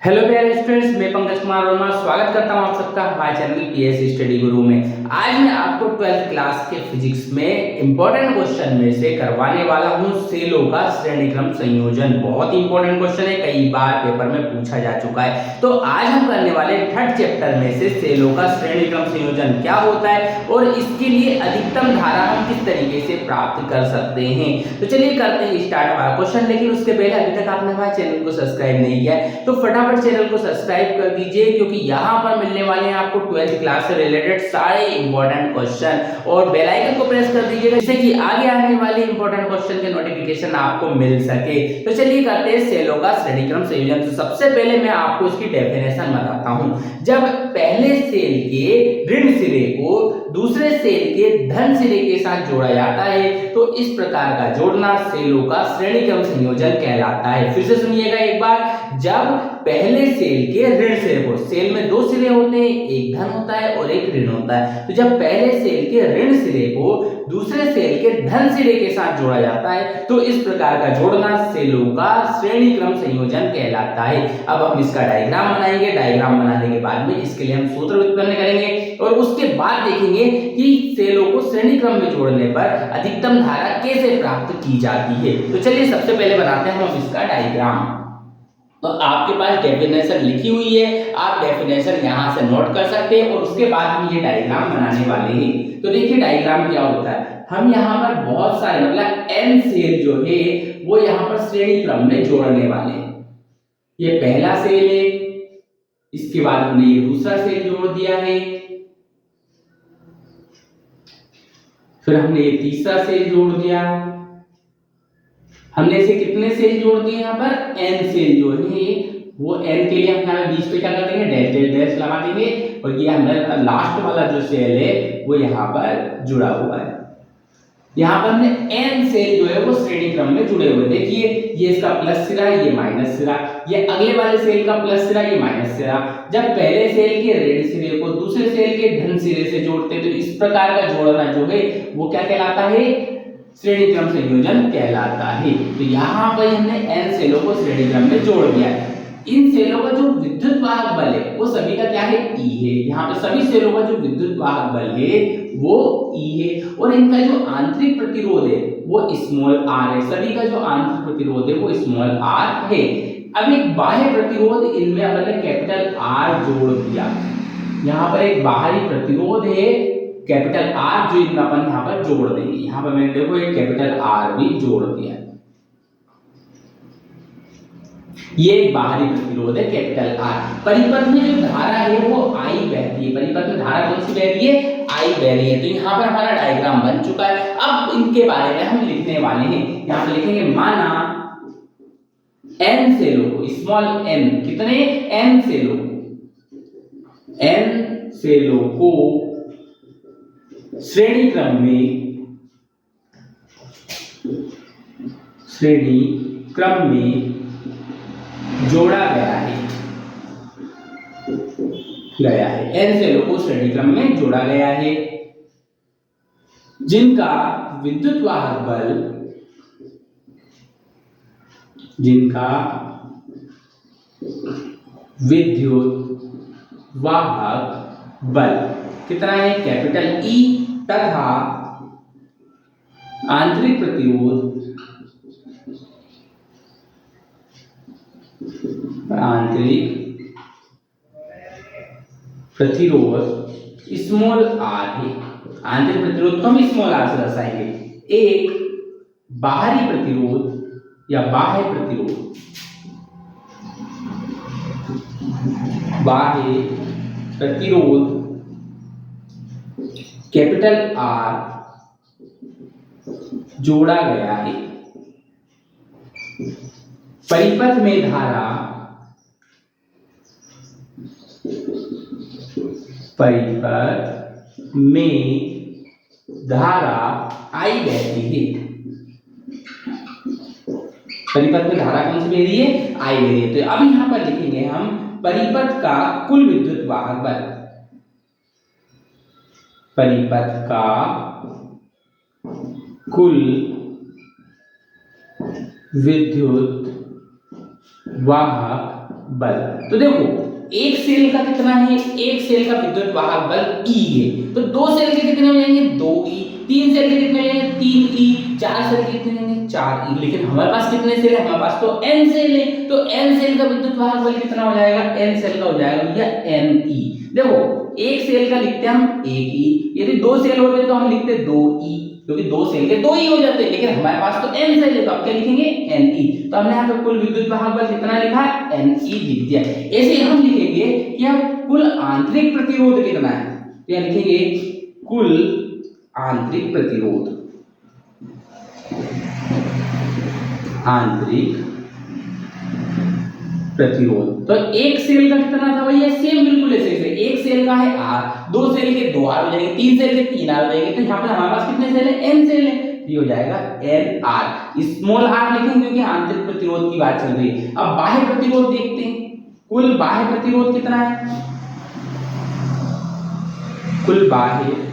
Hello प्यारे students, मैं पंकज कुमार वर्मा स्वागत करता हूं आप सबका हमारे चैनल पीएससी स्टडी गुरु में। आज मैं आपको 12th क्लास के फिजिक्स में इंपॉर्टेंट क्वेश्चन में से करवाने वाला हूं सेलों का श्रेणी क्रम संयोजन। बहुत ही इंपॉर्टेंट क्वेश्चन है, कई बार पेपर में पूछा जा चुका है। तो आज हम करने वाले थर्ड चैप्टर में से सेलों का श्रेणी क्रम संयोजन क्या होता है और इसके लिए अधिकतम धारा हम किस तरीके से प्राप्त कर सकते हैं। तो चलिए करते हैं स्टार्ट हमारा क्वेश्चन। लेकिन उसके पहले अभी तक आपने हमारे चैनल को सब्सक्राइब नहीं किया है तो फटाफट चैनल को सब्सक्राइब कर दीजिए, क्योंकि यहाँ पर मिलने वाले हैं आपको 12th क्लास से रिलेटेड सारे इंपॉर्टेंट क्वेश्चन, और बेल आइकन को प्रेस कर दीजिएगा जिससे कि आगे आने वाले इंपॉर्टेंट क्वेश्चन के नोटिफिकेशन आपको मिल सके। तो चलिए करते हैं सेलों का श्रेणी क्रम संयोजन। तो सबसे पहले मैं आपको इसकी डेफिनेशन बताता हूँ। जब पहले सेल के ऋण सिरे को दूसरे सेल के धन सिरे के साथ जोड़ा जाता है तो इस प्रकार का जोड़ना सेलों का श्रेणी क्रम संयोजन कहलाता है। फिर से सुनिएगा एक बार। जब पहले सेल के ऋण सिरे को, सेल में दो सिरे होते हैं, एक धन होता है और एक ऋण होता है, तो जब पहले सेल के ऋण सिरे को दूसरे सेल के धन सिरे के साथ जोड़ा जाता है तो इस प्रकार का जोड़ना सेलों का श्रेणी क्रम संयोजन कहलाता है। अब हम इसका डायग्राम बनाएंगे। डायग्राम बनाने के बाद में इसके लिए हम सूत्र व्युत्पन्न करेंगे और उसके बाद देखेंगे कि सेलों को श्रेणी क्रम में जोड़ने पर अधिकतम धारा कैसे प्राप्त की जाती है। तो चलिए सबसे पहले बनाते हैं हम इसका डायग्राम। तो आपके पास डेफिनेशन लिखी हुई है, आप डेफिनेशन यहां से नोट कर सकते हैं और उसके बाद हम ये डायग्राम बनाने वाले हैं। तो देखिए डायग्राम क्या होता है। हम यहाँ पर बहुत सारे मतलब n सेल जो है वो यहाँ पर श्रेणी क्रम में जोड़ने वाले हैं। ये पहला सेल है, इसके बाद हमने ये दूसरा सेल जोड़ दिया है, फिर हमने ये तीसरा सेल जोड़ दिया। हमने इसे कितने सेल जोड़ दिए यहाँ पर n सेल जो है वो n के लिए हम यहाँ बीच पे क्या कर देंगे, डैश डैश डैश लगा देंगे और ये हमारा लास्ट वाला जो सेल है वो यहाँ पर जुड़ा हुआ है। यहाँ पर हमने n सेल जो है वो श्रेणी क्रम में जुड़े हुए। देखिए ये इसका प्लस सिरा, ये माइनस सिरा, ये अगले वाले सेल का प्लस सिरा, ये माइनस सिरा। जब पहले सेल के ऋण सिरे को दूसरे सेल के धन सिरे से जोड़ते तो इस प्रकार का जोड़ना जो है वो क्या कहलाता है, श्रेणी क्रम संयोजन कहलाता है। तो यहाँ पर हमने n सेलों को श्रेणी क्रम में जोड़ दिया है। इन सेलों का जो विद्युत वाहक बल है वो सभी का क्या है, E है। यहाँ पे सभी सेलों का जो विद्युत वाहक बल है वो E है और इनका जो आंतरिक प्रतिरोध है वो स्मॉल r है। सभी का जो आंतरिक प्रतिरोध है वो स्मॉल r है। अब एक बाह्य प्रतिरोध इनमें अपन ने कैपिटल R जोड़ दिया। यहाँ पर एक बाहरी प्रतिरोध है कैपिटल R जो इनमें अपन यहाँ पर जोड़ देंगे। यहाँ पर मैंने देखो एक कैपिटल R भी जोड़ दिया। ये एक बाहरी प्रतिरोध है कैपिटल R। परिपथ में जो धारा है वो I बहती है। परिपथ में धारा कौन सी बह रही है, I बह रही है। तो यहाँ पर हमारा डायग्राम बन चुका है। अब इनके बारे में हम लिखने वाले हैं। यहाँ पर लिखेंगे माना n सेलों को, स्मॉल n, कितने n सेलों को, n सेलों को श्रेणी क्रम में जोड़ा गया है n सेलों को श्रेणी क्रम में जोड़ा गया है जिनका विद्युत वाहक बल कितना है, कैपिटल E, तथा आंतरिक प्रतिरोध स्मॉल r है। आंतरिक प्रतिरोध को हम स्मॉल r से दर्शाएंगे। एक बाहरी प्रतिरोध या बाह्य प्रतिरोध कैपिटल R जोड़ा गया है। परिपथ में धारा I बहती है। परिपथ में धारा कौन सी बह रही है, I बह रही है। तो अब यहां पर लिखेंगे हम परिपथ का कुल विद्युत वाहक बल। परिपथ का कुल विद्युत वाहक बल। तो देखो एक सेल का कितना है, एक सेल का विद्युत वाहक बल E है, तो दो सेल के कितने हो जाएंगे 2E, तीन सेल के कितने हो जाएंगे 3E, चार सेल के कितने हो जाएंगे 4E। लेकिन हमारे पास कितने सेल है, हमारे पास तो N सेल है, तो N सेल का विद्युत वाहक बल कितना हो जाएगा, N सेल का हो जाएगा भैया NE। देखो एक सेल का लिखते हैं हम 1E, यदि दो सेल होते तो हम लिखते 2E, क्योंकि दो सेल के 2E हो जाते हैं, लेकिन हमारे पास तो N सेल है तो अब क्या लिखेंगे NE। तो हमने यहाँ पे कुल विद्युत वाहक बल कितना लिखा है, NE लिख दिया। ऐसे ही हम लिखेंगे कि हम कुल आंतरिक प्रतिरोध कितना है, तो यहाँ लिखेंगे कुल आंतरिक प्रतिरोध, आंतरिक प्रतिरोध। तो एक सेल का कितना था भैया, सेम बिल्कुल ऐसे ऐसे, एक सेल का है R, दो सेल के 2R हो जाएंगे, तीन सेल के 3R हो जाएंगे, तो यहाँ पे हमारे पास कितने सेल है, N सेल है, ये हो जाएगा NR। स्मॉल r लिखेंगे क्योंकि आंतरिक प्रतिरोध की बात चल रही है। अब बाह्य प्रतिरोध देखते हैं, कुल बाह्य प्रतिरोध कितना है, कुल बाह्य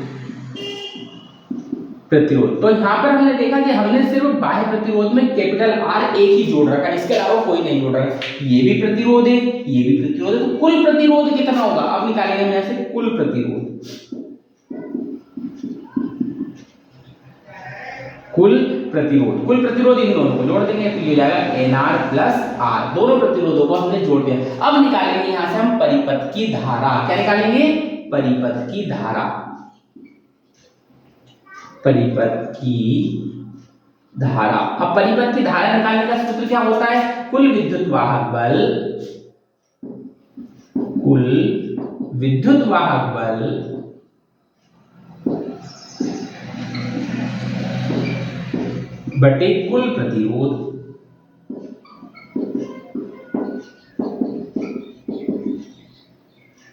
प्रतिरोध। तो यहाँ पर हमने देखा कि हमने सिर्फ बाह्य प्रतिरोध में कैपिटल R एक ही जोड़ रखा है, इसके अलावा कोई नहीं जोड़ रखा। ये भी प्रतिरोध है, ये भी प्रतिरोध है, तो कुल प्रतिरोध कितना होगा, अब निकालेंगे हम यहाँ से कुल प्रतिरोध, कुल प्रतिरोध, कुल प्रतिरोध इन दोनों को जोड़ देंगे तो ये जाएगा NR प्लस R, दोनों प्रतिरोधों को हमने जोड़ दिया। अब निकालेंगे यहाँ से हम परिपथ की धारा, क्या निकालेंगे, परिपथ की धारा, परिपथ की धारा। अब परिपथ की धारा निकालने का सूत्र क्या होता है, कुल विद्युत वाहक बल, कुल विद्युत वाहक बल बटे कुल प्रतिरोध,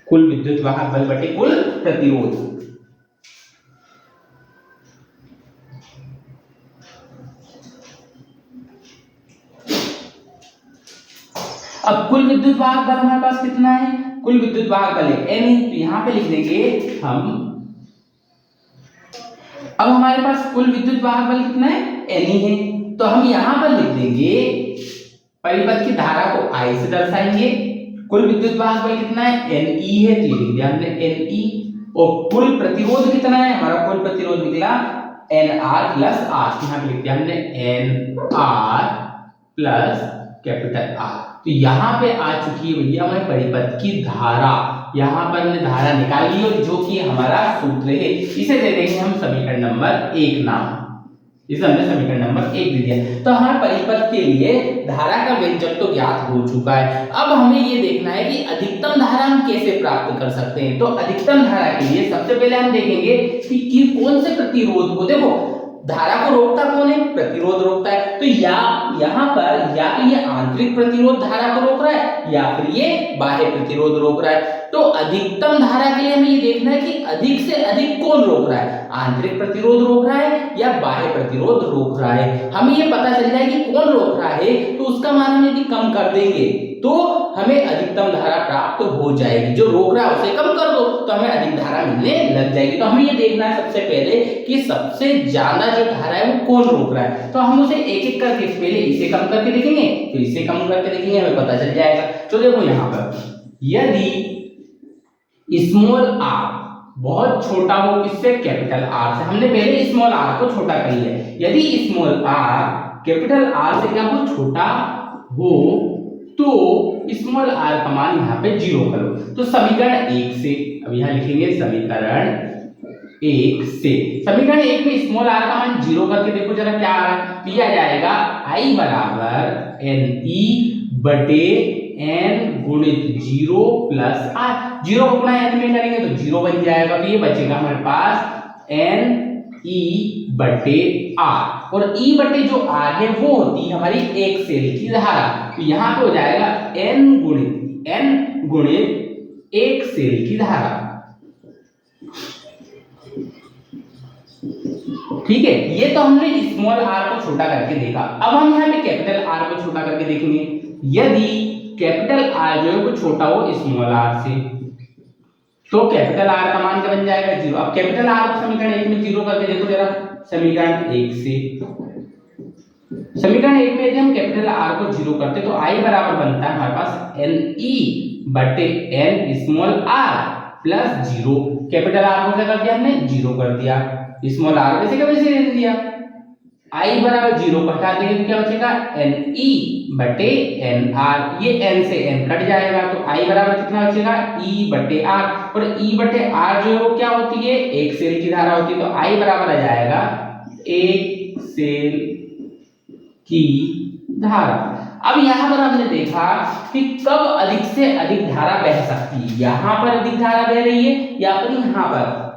कुल विद्युत वाहक बल बटे कुल प्रतिरोध। अब कुल विद्युत वाहक बल हमारे पास कितना है, कुल विद्युत वाहक बल है N, तो यहां पे लिख देंगे हम, अब हमारे पास कुल विद्युत वाहक बल कितना है N है, तो हम यहां पर लिख देंगे परिपथ की धारा को I से दर्शाएंगे, कुल विद्युत वाहक बल कितना है NE है, तो ये लिख दिया हमने NE, और कुल प्रतिरोध कितना है, हमारा कुल प्रतिरोध निकला NR प्लस R, यहां पे लिख दिया हमने NR प्लस कैपिटल R। तो यहाँ पे आ चुकी है भैया हमारे परिपथ की धारा, यहाँ पर हमने धारा निकाल ली और जो कि हमारा सूत्र है, इसे दे देंगे हम समीकरण नंबर 1 नाम, इसे हमने समीकरण नंबर 1 दे दिया। तो हमारे परिपथ के लिए धारा का व्यंजक तो ज्ञात हो चुका है। अब हमें ये देखना है कि अधिकतम धारा हम कैसे प्राप्त कर सकते हैं। तो अधिकतम धारा के लिए सबसे पहले हम देखेंगे कि कौन से प्रतिरोध को, देखो धारा को रोकता कौन है, प्रतिरोध रोकता है, तो या यहाँ पर या तो ये आंतरिक प्रतिरोध धारा को रोक रहा है या फिर ये बाह्य प्रतिरोध रोक रहा है। तो अधिकतम धारा के लिए हमें ये देखना है कि अधिक से अधिक कौन रोक रहा है, आंतरिक प्रतिरोध रोक रहा है या बाह्य प्रतिरोध रोक रहा है। हमें ये पता चल जाए कि कौन रोक रहा है तो उसका मान हम यदि कम कर देंगे तो हमें अधिकतम धारा प्राप्त हो जाएगी, जो रोक रहा है उसे कम कर दो तो हमें अधिक धारा मिलने लग जाएगी। तो हमें ये देखना है सबसे पहले कि सबसे ज्यादा जो धारा है वो कौन रोक रहा है, तो हम उसे एक एक करके पहले इसे कम करके देखेंगे फिर इसे कम करके देखेंगे, हमें पता चल जाएगा। तो देखो यहाँ पर यदि स्मॉल r बहुत छोटा हो किससे, कैपिटल R से, हमने पहले स्मॉल r को छोटा कर लिया, यदि स्मॉल r कैपिटल R से क्या हो छोटा हो तो स्मॉल r का मान यहाँ पे 0 करो। तो समीकरण 1 से, अब यहाँ लिखेंगे समीकरण 1 से, समीकरण 1 में स्मॉल r का मान 0 करके देखो जरा क्या आ रहा है, दिया जाएगा I बराबर NE बटे N गुणित 0 प्लस R, 0 को गुणा N में करेंगे तो 0 बन जाएगा, तो ये बचेगा हमारे पास NE बटे R, और E बटे जो R है वो होती है हमारी एक सेल की धारा, तो यहाँ पे हो जाएगा N गुणित एक सेल की धारा। ठीक है, ये तो हमने स्मॉल r को छोटा करके देखा। अब हम यहाँ पे कैपिटल R को छोटा करके देखेंगे, यदि कैपिटल R जो है वो छोटा हो स्मॉल r से तो कैपिटल R का मान क्या बन जाएगा 0। अब कैपिटल R को समीकरण 1 में 0 करके देखो जरा, समीकरण 1 से समीकरण 1 में यदि हम कैपिटल आर को जीरो करते तो आई बराबर बनता है हमारे पास एन ई बटे n small r plus zero. Capital R को क्या कर दिया हमने, जीरो कर दिया। स्मॉल आर वैसे का वैसे दे दिया। आई बराबर जीरो को हटा देंगे तो क्या बचेगा, एन ई बटे एन आर। ये एन से एन कट जाएगा तो आई बराबर कितना बचेगा, ई बटे आर। और ई बटे आर जो है वो क्या होती है, एक सेल की धारा होती है। तो आई बराबर आ जाएगा एक सेल की धारा। अब यहां पर हमने देखा कि कब अधिक से अधिक धारा बह सकती है। यहां पर अधिक धारा बह रही है या फिर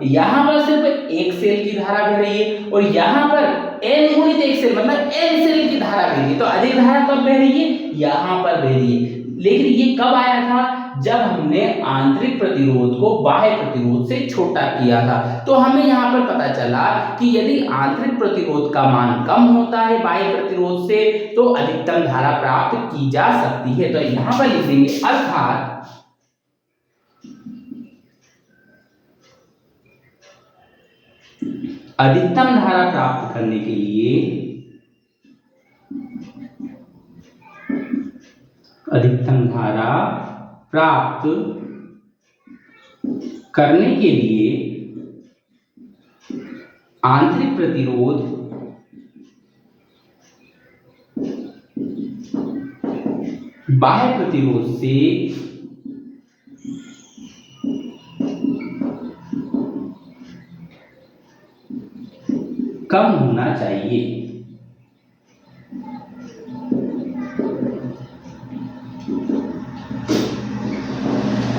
यहां पर सिर्फ एक सेल की धारा बह रही है और यहां पर n गुणित एक सेल मतलब n सेल की धारा बह रही है। तो अधिक धारा कब बह रही है, यहां पर बह रही है। लेकिन ये कब आया था, जब हमने आंतरिक प्रतिरोध को बाह्य प्रतिरोध से छोटा किया था। तो हमें यहाँ पर पता चला कि यदि आंतरिक प्रतिरोध का मान कम होता है बाह्य प्रतिरोध से तो अधिकतम धारा प्राप्त की जा सकती है। तो यहाँ पर लिख देंगे अर्थात अधिकतम धारा प्राप्त करने के लिए अधिकतम धारा प्राप्त करने के लिए आंतरिक प्रतिरोध बाह्य प्रतिरोध से कम होना चाहिए।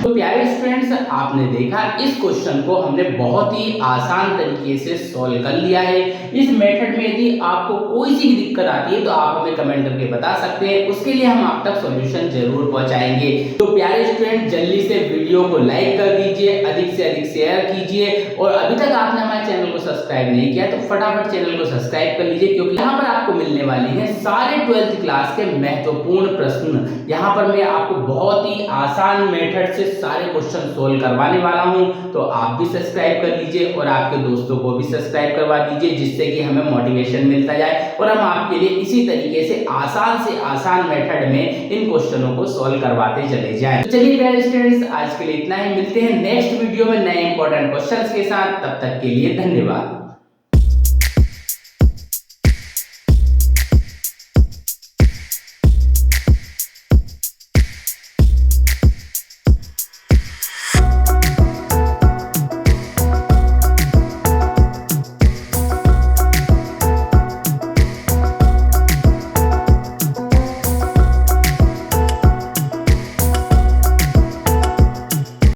तो प्यारे स्टूडेंट्स, आपने देखा इस क्वेश्चन को हमने बहुत ही आसान तरीके से सॉल्व कर लिया है। इस मेथड में यदि आपको कोई सी भी दिक्कत आती है तो आप हमें कमेंट करके बता सकते हैं, उसके लिए हम आप तक सॉल्यूशन जरूर पहुंचाएंगे। तो प्यारे स्टूडेंट, जल्दी से वीडियो को लाइक कर दीजिए, अधिक से अधिक शेयर कीजिए और अभी तक आपने हमारे चैनल को सब्सक्राइब नहीं किया तो फटाफट चैनल को सब्सक्राइब कर लीजिए, क्योंकि यहाँ पर आपको मिलने वाले हैं सारे 12th क्लास के महत्वपूर्ण प्रश्न। यहाँ पर मैं आपको बहुत ही आसान मेथड से सारे क्वेश्चन सोल्व करवाने वाला हूं। तो आप भी सब्सक्राइब कर लीजिए और आपके दोस्तों को भी सब्सक्राइब करवा दीजिए, जिससे कि हमें मोटिवेशन मिलता जाए और हम आपके लिए इसी तरीके से आसान मेथड में इन क्वेश्चनों को सोल्व करवाते चले जाएं। तो चलिए प्यारे स्टूडेंट्स, आज के लिए इतना ही। मिलते हैं नेक्स्ट वीडियो में नए इंपॉर्टेंट क्वेश्चंस के साथ। तब तक के लिए धन्यवाद।